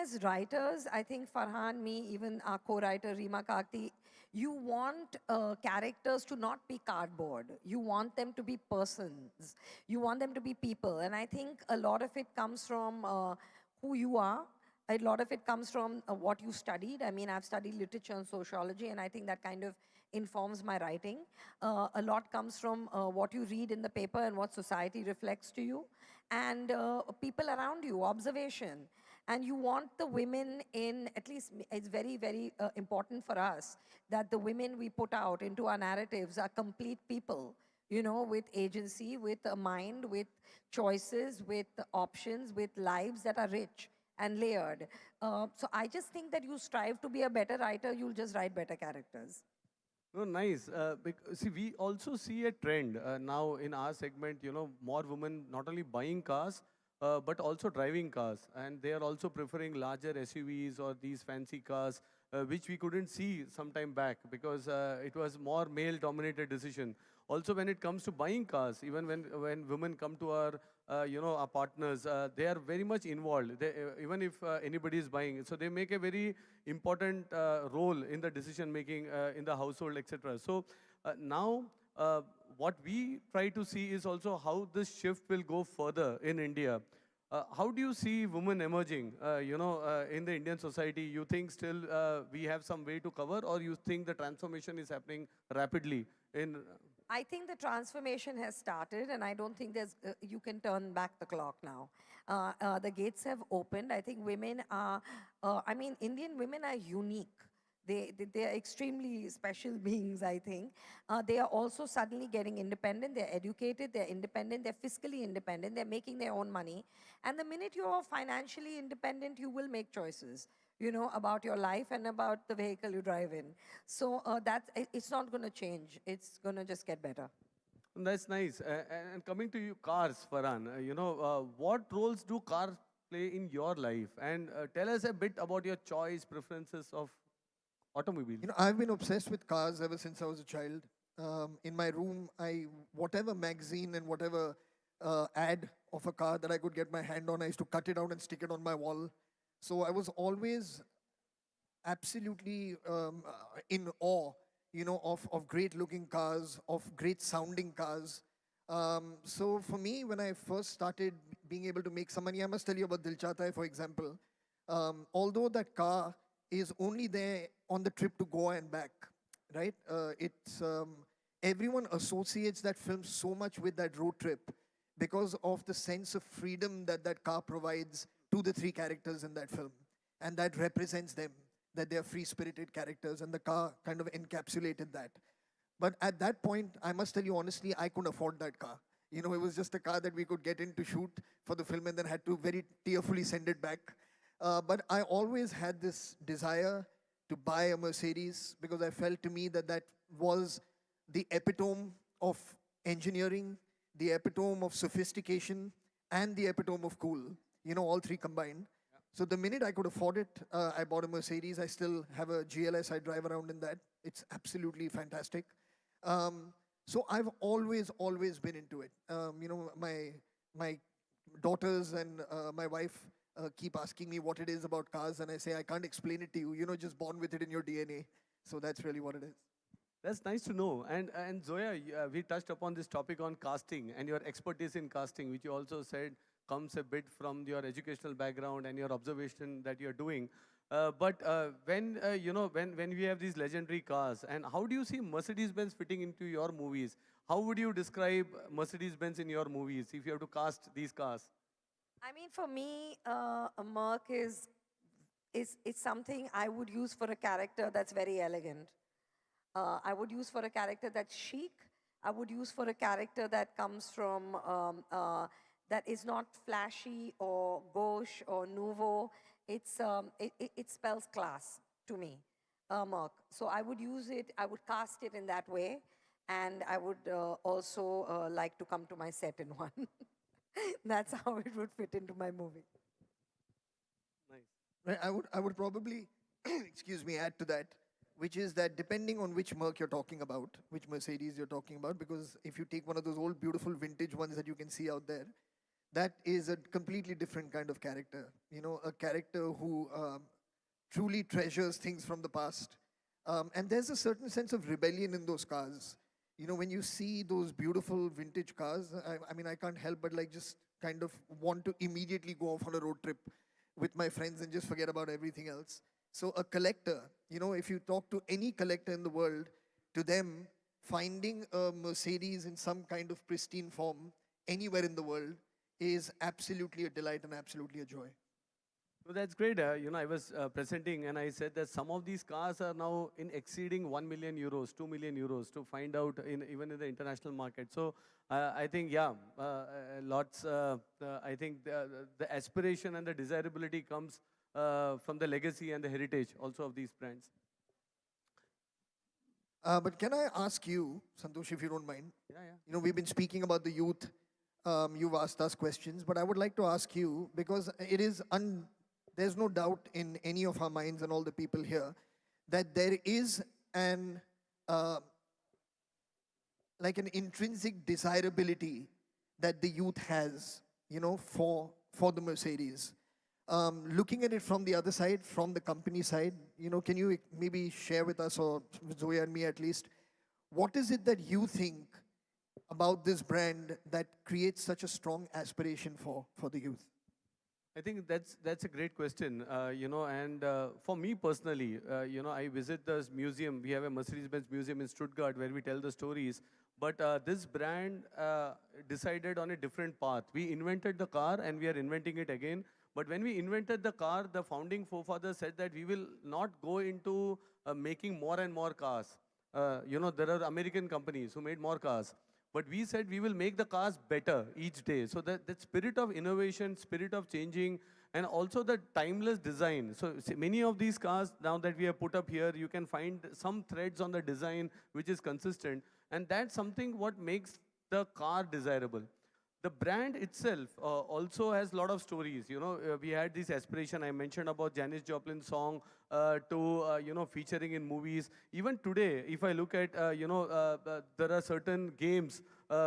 As writers, I think Farhan, me, even our co-writer Reema Kakti, you want characters to not be cardboard. You want them to be persons. You want them to be people. And I think a lot of it comes from who you are. A lot of it comes from what you studied. I've studied literature and sociology, and I think that kind of informs my writing. A lot comes from what you read in the paper and what society reflects to you, and people around you, observation. And you want the women in, at least it's very, very important for us that the women we put out into our narratives are complete people. you know, with agency, with a mind, with choices, with options, with lives that are rich and layered. So I just think that you strive to be a better writer, you'll just write better characters. No, nice. See, we also see a trend now in our segment, more women not only buying cars, but also driving cars. And they are also preferring larger SUVs or these fancy cars, which we couldn't see some time back because it was more male-dominated decision. Also, when it comes to buying cars, even when women come to our, our partners, they are very much involved. Even if anybody is buying, so they make a very important role in the decision making in the household, etc. So now, what we try to see is also how this shift will go further in India. How do you see women emerging, in the Indian society? You think still we have some way to cover, or you think the transformation is happening rapidly in? I think the transformation has started, and I don't think there's you can turn back the clock now. The gates have opened. I think women are, Indian women are unique. They are extremely special beings, I think. They are also suddenly getting independent. They're educated, they're independent, they're fiscally independent, they're making their own money. And the minute you're financially independent, you will make choices, you know, about your life and about the vehicle you drive in. So it's not going to change. It's going to just get better. That's nice. And coming to you, cars, Farhan, what roles do cars play in your life? And tell us a bit about your choice, preferences of automobiles. You know, I've been obsessed with cars ever since I was a child. In my room, whatever magazine and whatever ad of a car that I could get my hand on, I used to cut it out and stick it on my wall. So I was always absolutely in awe, you know, of great looking cars, of great sounding cars. So for me, when I first started being able to make some money, I must tell you about Dil Chahta Hai, for example. Although that car is only there on the trip to Goa and back, right? Everyone associates that film so much with that road trip because of the sense of freedom that that car provides to the three characters in that film. And that represents them, that they're free-spirited characters, and the car kind of encapsulated that. But at that point, I must tell you honestly, I couldn't afford that car. You know, it was just a car that we could get in to shoot for the film and then had to very tearfully send it back. But I always had this desire to buy a Mercedes because I felt to me that that was the epitome of engineering, the epitome of sophistication, and the epitome of cool. You know, all three combined. So the minute I could afford it, I bought a Mercedes. I still have a GLS. I drive around in that. It's absolutely fantastic. So I've always been into it. You know, my daughters and my wife keep asking me what it is about cars, and I say, I can't explain it to you. You know, just born with it in your DNA. So that's really what it is. That's nice to know. And Zoya, we touched upon this topic on casting and your expertise in casting, which you also said comes a bit from your educational background and your observation that you're doing. But when we have these legendary cars, and how do you see Mercedes-Benz fitting into your movies? How would you describe Mercedes-Benz in your movies if you have to cast these cars? I mean, for me, a Merc is something I would use for a character that's very elegant. I would use for a character that's chic. I would use for a character that comes from, that is not flashy or gauche or nouveau. It spells class to me, Merc. So I would use it, I would cast it in that way, and I would also like to come to my set in one. That's how it would fit into my movie. Nice. Right, I would probably, excuse me, add to that, which is that depending on which Merc you're talking about, which Mercedes you're talking about, because if you take one of those old beautiful vintage ones that you can see out there, that is a completely different kind of character. You know, a character who truly treasures things from the past. And there's a certain sense of rebellion in those cars. You know, when you see those beautiful vintage cars, I mean, I can't help but like just kind of want to immediately go off on a road trip with my friends and just forget about everything else. So a collector, you know, if you talk to any collector in the world, to them, finding a Mercedes in some kind of pristine form anywhere in the world is absolutely a delight and absolutely a joy. Oh, that's great. I was presenting and I said that some of these cars are now in exceeding 1 million euros, 2 million euros to find out even in the international market. So I think, yeah, lots, I think the aspiration and the desirability comes from the legacy and the heritage also of these brands. But can I ask you, Santosh, if you don't mind? Yeah. We've been speaking about the youth. You've asked us questions, but I would like to ask you, because it is there's no doubt in any of our minds and all the people here that there is an like an intrinsic desirability that the youth has, for the Mercedes. Looking at it from the other side, from the company side, can you maybe share with us, or with Zoya and me at least, what is it that you think about this brand that creates such a strong aspiration for the youth? I think that's a great question, and for me personally, I visit this museum. We have a Mercedes-Benz museum in Stuttgart where we tell the stories. But this brand decided on a different path. We invented the car and we are inventing it again. But when we invented the car, the founding forefathers said that we will not go into making more and more cars. There are American companies who made more cars. But we said we will make the cars better each day. So that spirit of innovation, spirit of changing, and also the timeless design. So many of these cars now that we have put up here, you can find some threads on the design which is consistent. And that's something what makes the car desirable. The brand itself also has a lot of stories. We had this aspiration. I mentioned about Janis Joplin's song to, featuring in movies. Even today, if I look at, there are certain games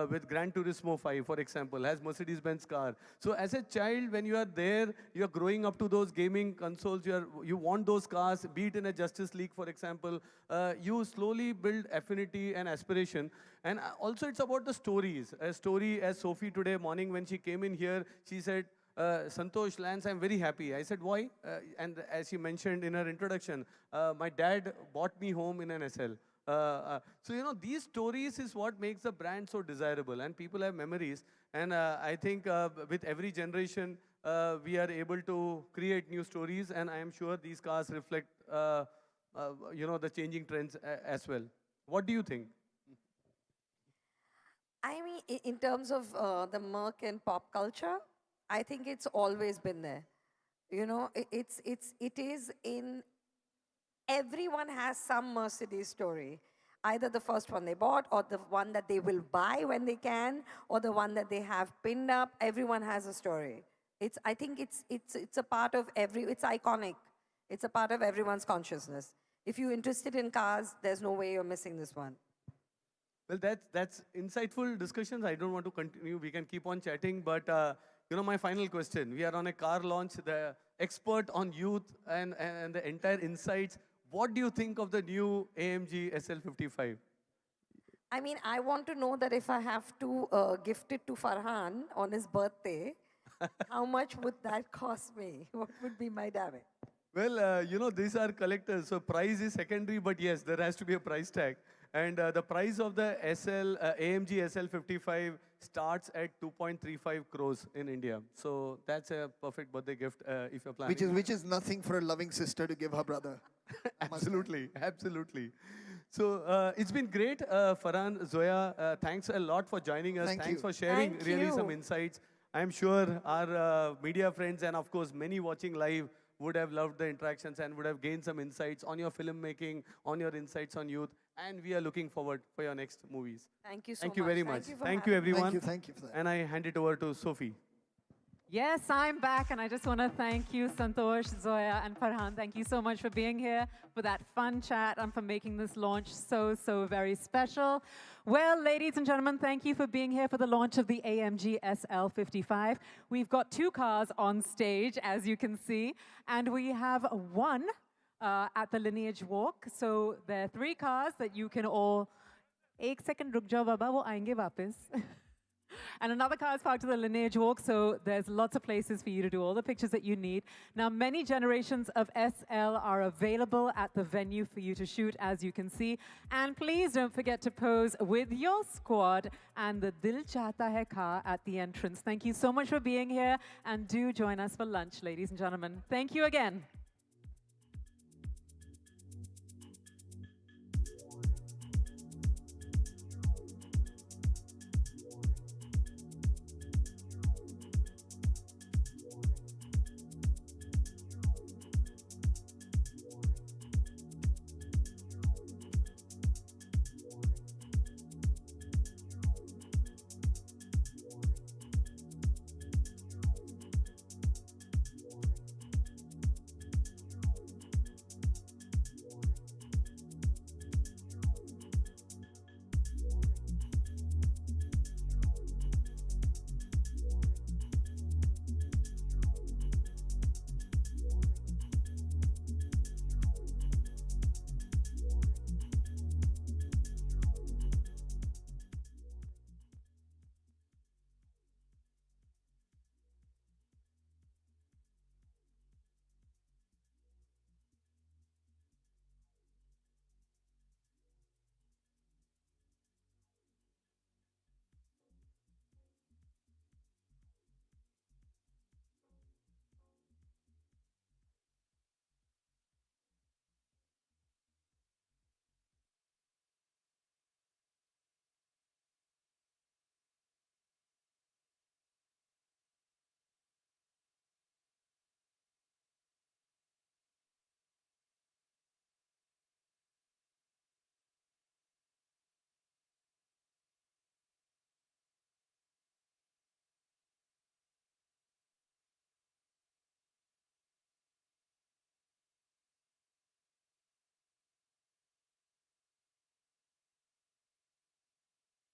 with Gran Turismo 5, for example, has Mercedes-Benz car. So as a child, when you are there, you are growing up to those gaming consoles, you want those cars, be it in a Justice League, for example, you slowly build affinity and aspiration. And also it's about the stories. A story as Sophie today morning when she came in here, she said, Santosh, Lance, I'm very happy. I said, why? And as she mentioned in her introduction, my dad bought me home in an SL. So, these stories is what makes the brand so desirable, and people have memories. And I think with every generation, we are able to create new stories, and I am sure these cars reflect, the changing trends as well. What do you think? I mean, in terms of the Merc and pop culture, I think it's always been there. It is in, everyone has some Mercedes story. Either the first one they bought, or the one that they will buy when they can, or the one that they have pinned up. Everyone has a story. I think it's a part of it's iconic. It's a part of everyone's consciousness. If you're interested in cars, there's no way you're missing this one. Well, that's insightful discussions. I don't want to continue. We can keep on chatting, but my final question. We are on a car launch. The expert on youth and the entire insights. What do you think of the new AMG SL55? I mean, I want to know that if I have to gift it to Farhan on his birthday, how much would that cost me? What would be my damage? Well, these are collectors, so price is secondary, but yes, there has to be a price tag. And the price of the AMG SL55 starts at 2.35 crores in India. So that's a perfect birthday gift if you're planning. Which is nothing for a loving sister to give her brother. Absolutely, absolutely. So it's been great, Farhan, Zoya. Thanks a lot for joining us. Thanks for sharing really some insights. I'm sure our media friends and of course many watching live would have loved the interactions and would have gained some insights on your filmmaking, on your insights on youth. And we are looking forward for your next movies. Thank you so much. Thank you very much. Thank you, everyone. Thank you for that. And I hand it over to Sophie. Yes, I'm back, and I just want to thank you, Santosh, Zoya, and Farhan. Thank you so much for being here, for that fun chat, and for making this launch so very special. Well, ladies and gentlemen, thank you for being here for the launch of the AMG SL55. We've got two cars on stage, as you can see, and we have one at the Lineage Walk. So there are three cars that you can all... Ek second ruk jao baba, wo aayenge wapis. And another car is parked to the Lineage Walk, so there's lots of places for you to do all the pictures that you need. Now, many generations of SL are available at the venue for you to shoot, as you can see. And please don't forget to pose with your squad and the Dil Chahta Hai car at the entrance. Thank you so much for being here, and do join us for lunch, ladies and gentlemen. Thank you again.